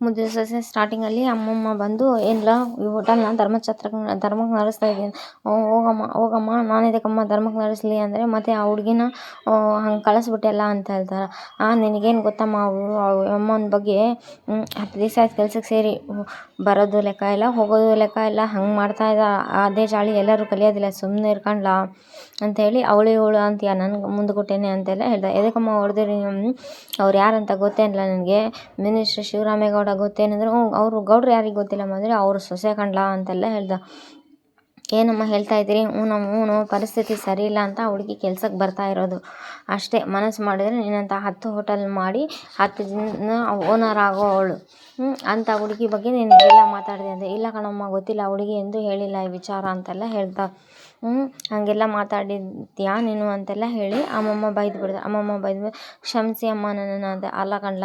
ಮುದ್ದೆ ಸೊಸೆ ಸ್ಟಾರ್ಟಿಂಗಲ್ಲಿ ಅಮ್ಮಮ್ಮ ಬಂದು ಏನಿಲ್ಲ ಈ ಹೋಟೆಲ್ನ ಧರ್ಮಕ್ಕೆ ನಡೆಸ್ತಾ ಇದ್ದೀನಿ, ಹೋಗಮ್ಮ ನಾನು ಇದಕ್ಕಮ್ಮ ಧರ್ಮಕ್ಕೆ ನಡೆಸಲಿ ಅಂದರೆ ಮತ್ತೆ ಆ ಹುಡುಗಿನ ಹಂಗೆ ಕಳಿಸ್ಬಿಟ್ಟೆಲ್ಲ ಅಂತ ಹೇಳ್ತಾರೆ. ನಿನಗೇನು ಗೊತ್ತಮ್ಮ ಅಮ್ಮನ ಬಗ್ಗೆ 10 ದಿವಸ ಆಯ್ತು ಕೆಲ್ಸಕ್ಕೆ ಸೇರಿ, ಬರೋದು ಲೆಕ್ಕ ಇಲ್ಲ ಹೋಗೋದು ಲೆಕ್ಕ ಇಲ್ಲ, ಹಂಗೆ ಮಾಡ್ತಾ ಇದ್ದ ಅದೇ ಚಾಳಿ ಎಲ್ಲರೂ ಕಲಿಯೋದಿಲ್ಲ, ಸುಮ್ಮನೆ ಇರ್ಕೊಂಡ್ಲಾ ಅಂಥೇಳಿ ಅವಳು ಅಂತೀಯ ನನಗೆ ಮುಂದೆ ಕೊಟ್ಟೇನೆ ಅಂತೆಲ್ಲ ಹೇಳ್ದೆ. ಎದಕ್ಕಮ್ಮ ಹೊಡೆದಿರಿ ಅವ್ರು ಯಾರಂತ ಗೊತ್ತೇನಿಲ್ಲ ನನಗೆ, ಮಿನಿಸ್ಟ್ರ್ ಶಿವರಾಮೇಗೌಡ ಗೊತ್ತೇನಂದ್ರೆ ಅವರು ಗೌಡ್ರು ಯಾರಿಗೆ ಗೊತ್ತಿಲ್ಲಮ್ಮ ಅಂದರೆ ಅವರು ಸೊಸೆ ಕಂಡ್ಲಾ ಅಂತೆಲ್ಲ ಹೇಳ್ದೆ. ಏನಮ್ಮ ಹೇಳ್ತಾ ಇದ್ದೀರಿ? ಹ್ಞೂ ಪರಿಸ್ಥಿತಿ ಸರಿ ಇಲ್ಲ ಅಂತ ಹುಡುಗಿ ಕೆಲ್ಸಕ್ಕೆ ಬರ್ತಾ ಇರೋದು ಅಷ್ಟೇ, ಮನಸ್ಸು ಮಾಡಿದ್ರೆ ನೀನಂತ 10 ಹೋಟೆಲ್ ಮಾಡಿ 10 ಜನ ಓನರ್ ಆಗೋ ಅವಳು ಅಂಥ ಹುಡುಗಿ ಬಗ್ಗೆ ನೀನು ಮಾತಾಡಿದೆ ಅಂದೆ. ಇಲ್ಲ ಕಣಮ್ಮ ಗೊತ್ತಿಲ್ಲ, ಹುಡುಗಿ ಎಂದೂ ಹೇಳಿಲ್ಲ ಈ ವಿಚಾರ ಅಂತೆಲ್ಲ ಹೇಳ್ದ. ಹಾಗೆಲ್ಲ ಮಾತಾಡಿದ್ಯಾ ನೀನು ಅಂತೆಲ್ಲ ಹೇಳಿ ಅಮ್ಮಮ್ಮ ಬೈದು ಕ್ಷಮಿಸಿ ಅಮ್ಮ ನನ್ನನ್ನು ಅಂದೆ. ಅಲ್ಲ ಕಣ್ಲ,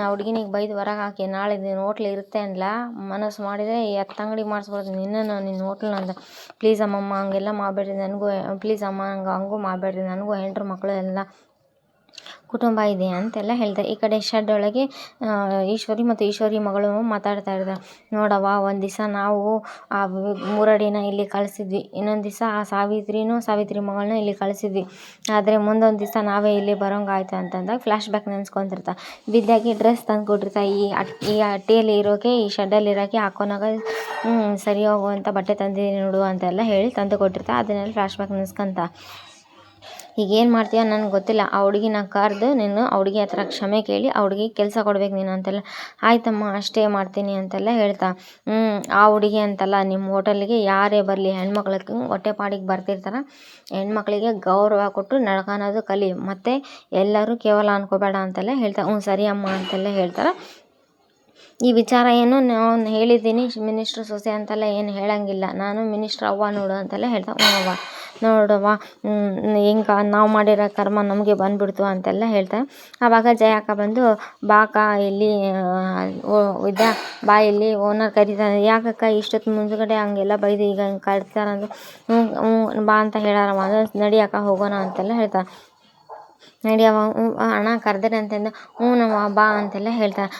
ಆ ಹುಡುಗಿನಿಗೆ ಬೈದು ಹೊರಗೆ ಹಾಕಿ ನಾಳೆ ನಿನ್ನ ಹೋಟ್ಲ್ ಇರುತ್ತೆ ಅನ್ಲ, ಮನಸ್ಸು ಮಾಡಿದರೆ 10 ಅಂಗಡಿ ಮಾಡಿಸ್ಬೋದು ನಿನ್ನ ಹೋಟ್ಲನ್ನ ಅಂದ. ಪ್ಲೀಸ್ ಅಮ್ಮಮ್ಮ ಹಂಗೆಲ್ಲ ಮಾಡಬೇಡ್ರಿ ನನಗೂ, ಪ್ಲೀಸ್ ಅಮ್ಮ ಹಂಗೂ ಮಾಡಬೇಡ್ರಿ, ನನಗೂ ಹೆಂಡ್ರು ಮಕ್ಕಳು ಎಲ್ಲ ಕುಟುಂಬ ಇದೆ ಅಂತೆಲ್ಲ ಹೇಳ್ದೆ. ಈ ಕಡೆ ಶೆಡ್ ಒಳಗೆ ಈಶ್ವರಿ ಮತ್ತು ಈಶ್ವರಿ ಮಗಳು ಮಾತಾಡ್ತಾ ಇದ್ದಾರೆ. ನೋಡವ್ವ, ಒಂದು ದಿವಸ ನಾವು ಆ ಮೂರಡಿನ ಇಲ್ಲಿ ಕಳಿಸಿದ್ವಿ, ಇನ್ನೊಂದು ದಿವಸ ಆ ಸಾವಿತ್ರಿ ಮಗಳನ್ನ ಇಲ್ಲಿ ಕಳಿಸಿದ್ವಿ, ಆದರೆ ಮುಂದೊಂದು ದಿವಸ ನಾವೇ ಇಲ್ಲಿ ಬರೋಂಗಾಯ್ತು ಅಂತಂದಾಗ ಫ್ಲ್ಯಾಶ್ ಬ್ಯಾಕ್ ನೆನೆಸ್ಕೊತಿರ್ತಾ. ವಿದ್ಯಾಗೆ ಡ್ರೆಸ್ ತಂದು ಕೊಟ್ಟಿರ್ತಾ, ಈ ಅಟ್ಟಿಯಲ್ಲಿ ಇರೋಕೆ, ಈ ಶೆಡ್ಡಲ್ಲಿ ಇರೋಕೆ ಹಾಕೋನಾಗ ಸರಿ ಹೋಗುವಂಥ ಬಟ್ಟೆ ತಂದಿದ್ದೀನಿ ನೋಡು ಅಂತೆಲ್ಲ ಹೇಳಿ ತಂದು ಕೊಟ್ಟಿರ್ತಾ. ಅದನ್ನೆಲ್ಲ ಫ್ಲ್ಯಾಶ್ ಬ್ಯಾಕ್ ನೆನೆಸ್ಕೊಂತ ಈಗ ಏನು ಮಾಡ್ತೀಯ ನನಗೆ ಗೊತ್ತಿಲ್ಲ, ಆ ಹುಡುಗಿನ ಕರೆದು ನೀನು ಆ ಹುಡುಗಿ ಹತ್ರ ಕ್ಷಮೆ ಕೇಳಿ ಆ ಹುಡುಗಿಗೆ ಕೆಲಸ ಕೊಡ್ಬೇಕು ನೀನು ಅಂತೆಲ್ಲ. ಆಯ್ತಮ್ಮ ಅಷ್ಟೇ ಮಾಡ್ತೀನಿ ಅಂತೆಲ್ಲ ಹೇಳ್ತಾ. ಆ ಹುಡುಗಿ ಅಂತಲ್ಲ, ನಿಮ್ಮ ಹೋಟೆಲ್ಗೆ ಯಾರೇ ಬರಲಿ ಹೆಣ್ಮಕ್ಳಿಗೆ ಹೊಟ್ಟೆಪಾಡಿಗೆ ಬರ್ತಿರ್ತಾರೆ, ಹೆಣ್ಮಕ್ಳಿಗೆ ಗೌರವ ಕೊಟ್ಟು ನಡ್ಕೊಳೋದು ಕಲಿ, ಮತ್ತು ಎಲ್ಲರೂ ಕೇವಲ ಅನ್ಕೋಬೇಡ ಅಂತೆಲ್ಲ ಹೇಳ್ತಾ. ಸರಿ ಅಮ್ಮ ಅಂತೆಲ್ಲ ಹೇಳ್ತಾರೆ. ಈ ವಿಚಾರ ಏನು ನಾನು ಹೇಳಿದ್ದೀನಿ ಮಿನಿಸ್ಟ್ರ್ ಸೊಸೆ ಅಂತೆಲ್ಲ ಏನು ಹೇಳೋಂಗಿಲ್ಲ, ನಾನು ಮಿನಿಸ್ಟ್ರ್ ಅವ್ವ ನೋಡು ಅಂತೆಲ್ಲ ಹೇಳ್ತಾ. ಅವ್ವ ನೋಡವ್ವ, ಹೆಂಗೆ ನಾವು ಮಾಡಿರೋ ಕರ್ಮ ನಮಗೆ ಬಂದುಬಿಡ್ತು ಅಂತೆಲ್ಲ ಹೇಳ್ತಾ. ಆವಾಗ ಜಯಕ್ಕ ಬಂದು ಬಾಕ ಇಲ್ಲಿ ವಿದ್ಯಾ ಬಾ, ಇಲ್ಲಿ ಓನರ್ ಕರೀತಾನೆ. ಯಾಕಕ್ಕ ಇಷ್ಟೊತ್ತು ಮುಂದ್ಗಡೆ ಹಂಗೆಲ್ಲ ಬೈದು ಈಗ ಹಂಗೆ ಕರೀತಾರಂದು? ಬಾ ಅಂತ ಹೇಳಾರಮ್ಮ, ನಡಿಯಕ್ಕ ಹೋಗೋಣ ಅಂತೆಲ್ಲ ಹೇಳ್ತಾ. ನಡಿಯವ್ವ, ಅಣ್ಣ ಕರೆದ್ರೆ ಅಂತಂದು ನಮ್ಮ ಬಾ ಅಂತೆಲ್ಲ ಹೇಳ್ತಾರೆ.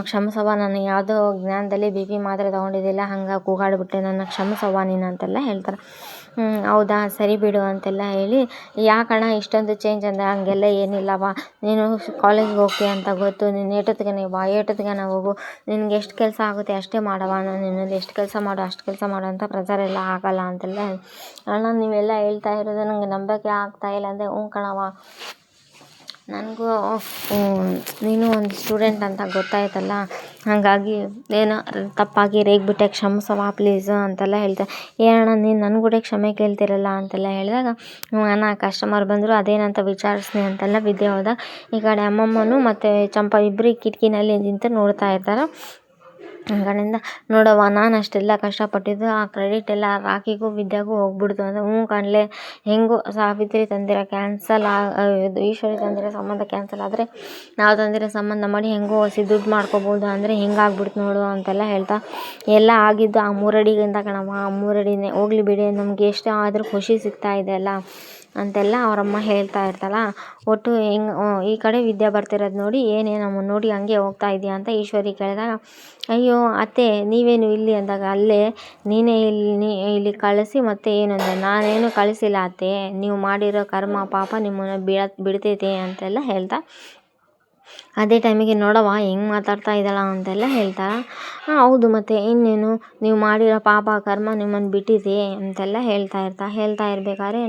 ಕ್ಷಮಿಸವ್ವ, ನಾನು ಯಾವುದೋ ಜ್ಞಾನದಲ್ಲಿ BP ಮಾತ್ರೆ ತೊಗೊಂಡಿದ್ದಿಲ್ಲ, ಹಂಗೆ ಕೂಗಾಡಿಬಿಟ್ಟೆ, ನನ್ನ ಕ್ಷಮಿಸವ್ವ ನೀನು ಅಂತೆಲ್ಲ ಹೇಳ್ತಾರೆ. ಹೌದಾ ಸರಿ ಬಿಡು ಅಂತೆಲ್ಲ ಹೇಳಿ, ಯಾಕಣ್ಣ ಇಷ್ಟೊಂದು ಚೇಂಜ್ ಅಂದೆ? ಹಂಗೆಲ್ಲ ಏನಿಲ್ಲವ್ವ, ನೀನು ಕಾಲೇಜ್ಗೆ ಹೋಗ್ತೀಯ ಅಂತ ಗೊತ್ತು, ನೀನು ಏಟೊತ್ತಿಗೆ ಹೋಗು, ನಿನ್ಗೆ ಎಷ್ಟು ಕೆಲಸ ಆಗುತ್ತೆ ಅಷ್ಟೇ ಮಾಡವ್ವ, ನಾನು ನಿನ್ನಲ್ಲಿ ಎಷ್ಟು ಕೆಲಸ ಮಾಡು ಅಂತ ಪ್ರೆಸರ್ ಎಲ್ಲ ಆಗಲ್ಲ ಅಂತೆಲ್ಲ. ಅಣ್ಣ ನೀವೆಲ್ಲ ಹೇಳ್ತಾ ಇರೋದು ನನಗೆ ನಂಬಕ್ಕೆ ಆಗ್ತಾಯಿಲ್ಲ ಅಂದೆ. ಕಣವ್ವ, ನನಗೂ ನೀನು ಒಂದು ಸ್ಟೂಡೆಂಟ್ ಅಂತ ಗೊತ್ತಾಯ್ತಲ್ಲ, ಹಾಗಾಗಿ ಏನೋ ತಪ್ಪಾಗಿ ರೇಗಿಬಿಟ್ಟೆ, ಕ್ಷಮಿಸವ್ವ ಪ್ಲೀಸು ಅಂತೆಲ್ಲ ಹೇಳ್ತೆ. ಏನಣ್ಣ ನೀನು ನನ್ನ ಕೂಡ ಕ್ಷಮೆ ಕೇಳ್ತಿರಲ್ಲ ಅಂತೆಲ್ಲ ಹೇಳಿದಾಗ, ಅಣ್ಣ ಕಸ್ಟಮರ್ ಬಂದರು ಅದೇನಂತ ವಿಚಾರಿಸ್ನಿ ಅಂತೆಲ್ಲ ವಿದ್ಯೆ ಹೋದಾಗ. ಈ ಕಡೆ ಅಮ್ಮಮ್ಮನೂ ಮತ್ತು ಚಂಪಾ ಇಬ್ಬರು ಕಿಟಕಿನಲ್ಲಿ ನಿಂತು ನೋಡ್ತಾ ಇರ್ತಾರೆ. ಕಡೆಯಿಂದ ನೋಡವ್ವ, ನಾನು ಅಷ್ಟೆಲ್ಲ ಕಷ್ಟಪಟ್ಟಿದ್ದು ಆ ಕ್ರೆಡಿಟ್ ಎಲ್ಲ ರಾಕಿಗೂ ವಿದ್ಯಾಗೂ ಹೋಗ್ಬಿಡ್ತು ಅಂದರೆ. ಕಣ್ಲೆ, ಹೆಂಗೂ ಸಾವಿತ್ರಿ ತಂದಿರೋ ಈಶ್ವರಿ ತಂದಿರೋ ಸಂಬಂಧ ಕ್ಯಾನ್ಸಲ್ ಆದರೆ ನಾವು ತಂದಿರೋ ಸಂಬಂಧ ಮಾಡಿ ಹೆಂಗೂ ದುಡ್ಡು ಮಾಡ್ಕೋಬೋದು ಅಂದರೆ ಹಿಂಗಾಗ್ಬಿಡ್ತು ನೋಡು ಅಂತೆಲ್ಲ ಹೇಳ್ತಾ. ಎಲ್ಲ ಆಗಿದ್ದು ಆ ಮೂರಡಿಗಿಂದ ಕಣವ್ವ, ಆ ಮೂರಡಿನೇ ಹೋಗ್ಲಿ ಬಿಡಿ, ನಮಗೆ ಎಷ್ಟು ಆದರೂ ಖುಷಿ ಸಿಗ್ತಾ ಇದೆ ಅಲ್ಲ ಅಂತೆಲ್ಲ ಅವರಮ್ಮ ಹೇಳ್ತಾ ಇರ್ತಾಳ. ಒಟ್ಟು ಈ ಕಡೆ ವಿದ್ಯಾ ಬರ್ತಿರೋದು ನೋಡಿ, ನಮ್ಮನ್ನು ನೋಡಿ ಹಂಗೆ ಹೋಗ್ತಾ ಇದೆಯಾ ಅಂತ ಈಶ್ವರಿ ಕೇಳಿದಾಗ, ಅಯ್ಯೋ ಅತ್ತೆ ನೀವೇನು ಇಲ್ಲಿ ಅಂದಾಗ, ಅಲ್ಲೇ ನೀನೇ ಇಲ್ಲಿ ಕಳಿಸಿ ಮತ್ತೆ ಏನು ಅಂದೆ. ನಾನೇನು ಕಳಿಸಿಲ್ಲ ಅತ್ತೆ, ನೀವು ಮಾಡಿರೋ ಕರ್ಮ ಪಾಪ ನಿಮ್ಮನ್ನು ಬಿಡ್ತೈತೆ ಅಂತೆಲ್ಲ ಹೇಳ್ತಾ. ಅದೇ ಟೈಮಿಗೆ ನೋಡವ್ವ ಹೆಂಗೆ ಮಾತಾಡ್ತಾ ಇದ್ದಾಳ ಅಂತೆಲ್ಲ ಹೇಳ್ತಾಳೆ. ಹೌದು ಮತ್ತು ಇನ್ನೇನು, ನೀವು ಮಾಡಿರೋ ಪಾಪ ಕರ್ಮ ನಿಮ್ಮನ್ನು ಬಿಟ್ಟಿದೆ ಅಂತೆಲ್ಲ ಹೇಳ್ತಾ ಇರ್ಬೇಕಾದ್ರೆ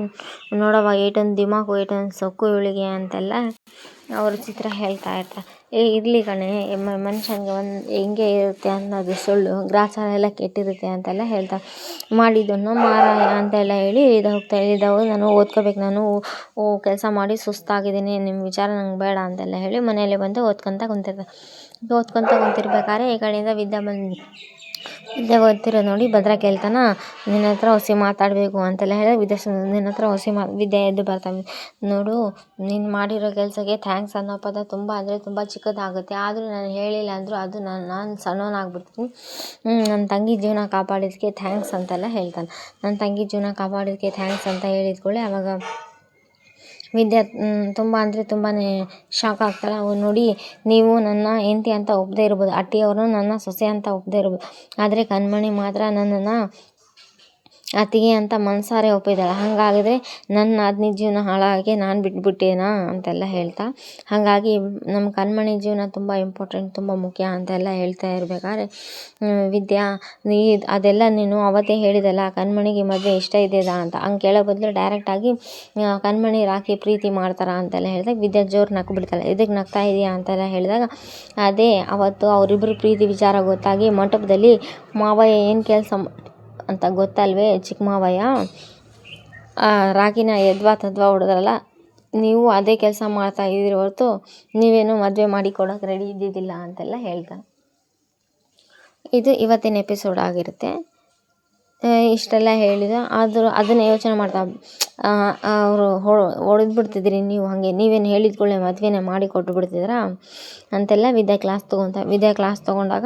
ನೋಡವ್ವ ಏಟೊಂದು ದಿಮಾಕು, ಏಟೊಂದು ಸೊಕ್ಕು ಇವಳಿಗೆ ಅಂತೆಲ್ಲ ಅವರು ಚಿತ್ರ ಹೇಳ್ತಾ ಇರ್ತಾರೆ. ಇರಲಿ ಕಣೆ, ಮನುಷ್ಯನಿಗೆ ಹೆಂಗೆ ಇರುತ್ತೆ ಅನ್ನೋದು ಸುಳ್ಳು, ಗ್ರಾಚಾರ ಎಲ್ಲ ಕೆಟ್ಟಿರುತ್ತೆ ಅಂತೆಲ್ಲ ಹೇಳ್ತಾ. ಮಾಡಿದ್ದನ್ನು ಮಾರಾಯ ಅಂತೆಲ್ಲ ಹೇಳಿ ಇಳಿದೋಗಿ ನಾನು ಓದ್ಕೋಬೇಕು, ನಾನು ಕೆಲಸ ಮಾಡಿ ಸುಸ್ತಾಗಿದ್ದೀನಿ, ನಿಮ್ಮ ವಿಚಾರ ನಂಗೆ ಬೇಡ ಅಂತೆಲ್ಲ ಹೇಳಿ ಮನೆಯಲ್ಲಿ ಬಂದು ಓದ್ಕೊತ ಕುಂತಿರ್ಬೇಕಾದ್ರೆ ಈ ಕಡೆಯಿಂದ ವಿದ್ಯೆ ಓದ್ತಿರೋದು ನೋಡಿ ಭದ್ರ ಕೇಳ್ತಾನ, ನಿನ್ನ ಹತ್ರ ಹೊಸಿ ಮಾತಾಡಬೇಕು ಅಂತೆಲ್ಲ ಹೇಳಿ ನಿನ್ನ ಹತ್ರ ವಿದ್ಯೆ ಎದ್ದು ಬರ್ತಾನೆ. ನೋಡು, ನೀನು ಮಾಡಿರೋ ಕೆಲಸಕ್ಕೆ ಥ್ಯಾಂಕ್ಸ್ ಅನ್ನೋ ಪದ ತುಂಬ ಅಂದರೆ ತುಂಬ ಚಿಕ್ಕದಾಗುತ್ತೆ, ಆದರೂ ನಾನು ಹೇಳಿಲ್ಲ ಅಂದರೂ ಅದು ನಾನು ಸಣ್ಣವನಾಗ್ಬಿಡ್ತೀನಿ. ನನ್ನ ತಂಗಿ ಜೀವನ ಕಾಪಾಡಿದ್ದಕ್ಕೆ ಥ್ಯಾಂಕ್ಸ್ ಅಂತೆಲ್ಲ ಹೇಳ್ತಾನೆ. ನನ್ನ ತಂಗಿ ಜೀವನ ಕಾಪಾಡಿದ್ದಕ್ಕೆ ಥ್ಯಾಂಕ್ಸ್ ಅಂತ ಹೇಳಿದ್ಕೊಳ್ಳೆ ಆವಾಗ ವಿದ್ಯಾ ತುಂಬ ಅಂದರೆ ತುಂಬಾ ಶಾಕ್ ಆಗ್ತಾಳೆ. ಅವ್ರು ನೋಡಿ, ನೀವು ನನ್ನ ಹೆಂಡತಿ ಅಂತ ಒಪ್ಪದೇ ಇರ್ಬೋದು, ಅಟ್ಟಿಯವ್ರನ್ನ ನನ್ನ ಸೊಸೆ ಅಂತ ಒಪ್ಪದೇ ಇರ್ಬೋದು, ಆದರೆ ಕಣ್ಮಣಿ ಮಾತ್ರ ನನ್ನನ್ನು ಅತ್ತಿಗೆ ಅಂತ ಮನಸಾರೆ ಒಪ್ಪಿದ್ದಾಳೆ. ಹಾಗಾದರೆ ನನ್ನ ನಾದಿನಿ ಜೀವನ ಹಾಳಾಗಿ ನಾನು ಬಿಟ್ಬಿಟ್ಟೇನಾ ಅಂತೆಲ್ಲ ಹೇಳ್ತಾ, ಹಾಗಾಗಿ ನಮ್ಮ ಕಣ್ಮಣಿ ಜೀವನ ತುಂಬ ಇಂಪಾರ್ಟೆಂಟ್, ತುಂಬ ಮುಖ್ಯ ಅಂತೆಲ್ಲ ಹೇಳ್ತಾ ಇರಬೇಕಾದ್ರೆ ವಿದ್ಯಾ, ಅದೆಲ್ಲ ನೀನು ಅವತ್ತೇ ಹೇಳಿದಲ್ಲ ಕಣ್ಮಣಿಗೆ ಮದುವೆ ಇಷ್ಟ ಇದೆಯಾ ಅಂತ, ಹಂಗೆ ಕೇಳೋ ಬದಲು ಡೈರೆಕ್ಟಾಗಿ ಕಣ್ಮಣಿ ರಾಕಿ ಪ್ರೀತಿ ಮಾಡ್ತಾರ ಅಂತೆಲ್ಲ ಹೇಳಿದಾಗ ವಿದ್ಯಾ ಜೋರು ನಕ್ಕು ಬಿಡ್ತಾಳೆ. ಇದಕ್ಕೆ ನಗ್ತಾ ಇದೆಯಾ ಅಂತೆಲ್ಲ ಹೇಳಿದಾಗ, ಅದೇ ಅವತ್ತು ಅವರಿಬ್ಬರು ಪ್ರೀತಿ ವಿಚಾರ ಗೊತ್ತಾಗಿ ಮಂಟಪದಲ್ಲಿ ಮಾವಯ್ಯ ಏನು ಕೆಲಸ ಅಂತ ಗೊತ್ತಲ್ವೇ, ಚಿಕ್ಕ ಮಾವಯ್ಯ ರಾಕಿನ ಎದ್ವಾ ತದ್ವಾ ಹೊಡೆದ್ರಲ್ಲ, ನೀವು ಅದೇ ಕೆಲಸ ಮಾಡ್ತಾ ಇದ್ದೀರಿ ಹೊರತು ನೀವೇನು ಮದುವೆ ಮಾಡಿ ಕೊಡೋಕೆ ರೆಡಿ ಇದ್ದಿದ್ದಿಲ್ಲ ಅಂತೆಲ್ಲ ಹೇಳ್ತಾನೆ. ಇದು ಇವತ್ತಿನ ಎಪಿಸೋಡ್ ಆಗಿರುತ್ತೆ. ಇಷ್ಟೆಲ್ಲ ಹೇಳಿದ ಆದರೂ ಅದನ್ನು ಯೋಚನೆ ಮಾಡ್ತಾ, ಅವರು ಹೊಡೆದ್ಬಿಡ್ತಿದ್ರಿ ನೀವು, ಹಾಗೆ ನೀವೇನು ಹೇಳಿದ್ಕೊಳ್ಳೆ ಮದುವೆನೇ ಮಾಡಿ ಕೊಟ್ಟು ಬಿಡ್ತಿದ್ರಾ ಅಂತೆಲ್ಲ ವಿದ್ಯಾ ಕ್ಲಾಸ್ ತೊಗೊಂಡಾಗ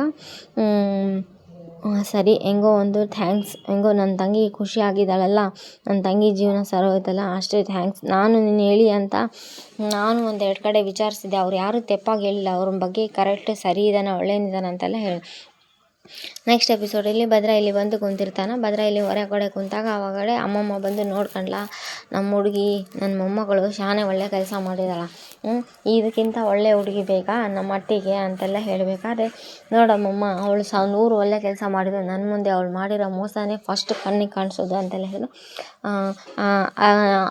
ಸರಿ ಹೆಂಗೋ ಒಂದು ಥ್ಯಾಂಕ್ಸ್, ಹೆಂಗೋ ನನ್ನ ತಂಗಿ ಖುಷಿ ಆಗಿದ್ದಾಳಲ್ಲ, ನನ್ನ ತಂಗಿ ಜೀವನ ಸರೋಯ್ತಲ್ಲ ಅಷ್ಟೇ ಥ್ಯಾಂಕ್ಸ್. ನಾನು ನೀನು ಹೇಳಿ ಅಂತ ನಾನು ಒಂದೆರಡು ಕಡೆ ವಿಚಾರಿಸಿದ್ದೆ, ಅವ್ರು ಯಾರೂ ತೆಪ್ಪಾಗಿ ಹೇಳಿಲ್ಲ, ಅವ್ರ ಬಗ್ಗೆ ಕರೆಕ್ಟ್ ಸರಿ ಇದ್ದಾನೆ ಒಳ್ಳೆಯನಿದ್ದಾನೆ ಅಂತೆಲ್ಲ ಹೇಳಿ. ನೆಕ್ಸ್ಟ್ ಎಪಿಸೋಡಲ್ಲಿ ಭದ್ರಾ ಇಲ್ಲಿ ಬಂದು ಕುಂತಿರ್ತಾನೆ. ಭದ್ರಾ ಇಲ್ಲಿ ಹೊರಗಡೆ ಕುಂತಾಗ ಆವಾಗಡೆ ಅಮ್ಮಮ್ಮ ಬಂದು ನೋಡ್ಕೊಂಡ್ಲ, ನಮ್ಮ ಹುಡುಗಿ ನನ್ನ ಮೊಮ್ಮಗಳು ಶಾನೆ ಒಳ್ಳೆ ಕೆಲಸ ಮಾಡಿದಾಳ, ಇದಕ್ಕಿಂತ ಒಳ್ಳೆ ಹುಡುಗಿ ಬೇಕಾ ನಮ್ಮ ಮಟ್ಟಿಗೆ ಅಂತೆಲ್ಲ ಹೇಳಬೇಕಾದ್ರೆ, ನೋಡಮ್ಮಮ್ಮ ಅವಳು 100 ಒಳ್ಳೆ ಕೆಲಸ ಮಾಡಿದ್ರು, ನನ್ನ ಮುಂದೆ ಅವಳು ಮಾಡಿರೋ ಮೋಸನೇ ಫಸ್ಟ್ ಕಣ್ಣಿಗೆ ಕಾಣಿಸೋದು ಅಂತೆಲ್ಲ ಹೇಳು.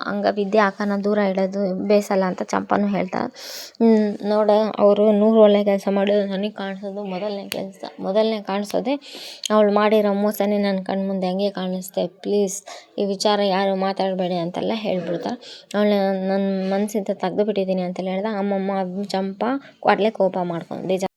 ಹಂಗ ವಿದ್ಯೆ ಅಕ್ಕನ ದೂರ ಇಡೋದು ಬೇಸಲ್ಲ ಅಂತ ಚಂಪನು ಹೇಳ್ತಾಳೆ. ನೋಡ ಅವರು 100 ಒಳ್ಳೆ ಕೆಲಸ ಮಾಡೋದು ನನಗೆ ಕಾಣಿಸೋದು ಮೊದಲನೇ ಕಾಣಿಸೋದೆ ಅವಳು ಮಾಡಿರೋ ಮೋಸನೇ ನನ್ನ ಕಣ್ಣು ಮುಂದೆ ಹಂಗೆ ಕಾಣಿಸ್ತೆ, ಪ್ಲೀಸ್ ಈ ವಿಚಾರ ಯಾರು ಮಾತಾಡಬೇಡಿ ಅಂತೆಲ್ಲ ಹೇಳ್ಬಿಡ್ತಾರೆ. ಅವಳು ನನ್ನ ಮನಸ್ಸಿಂದ ತೆಗೆದು ಬಿಟ್ಟಿದ್ದೀನಿ ಅಂತೆಲ್ಲ ಹೇಳ್ದಾಗ ಅಮ್ಮಮ್ಮ ಚಂಪಾ ಕ್ವಾಟ್ಲೆ ಕೋಪ ಮಾಡ್ಕೊಂಡು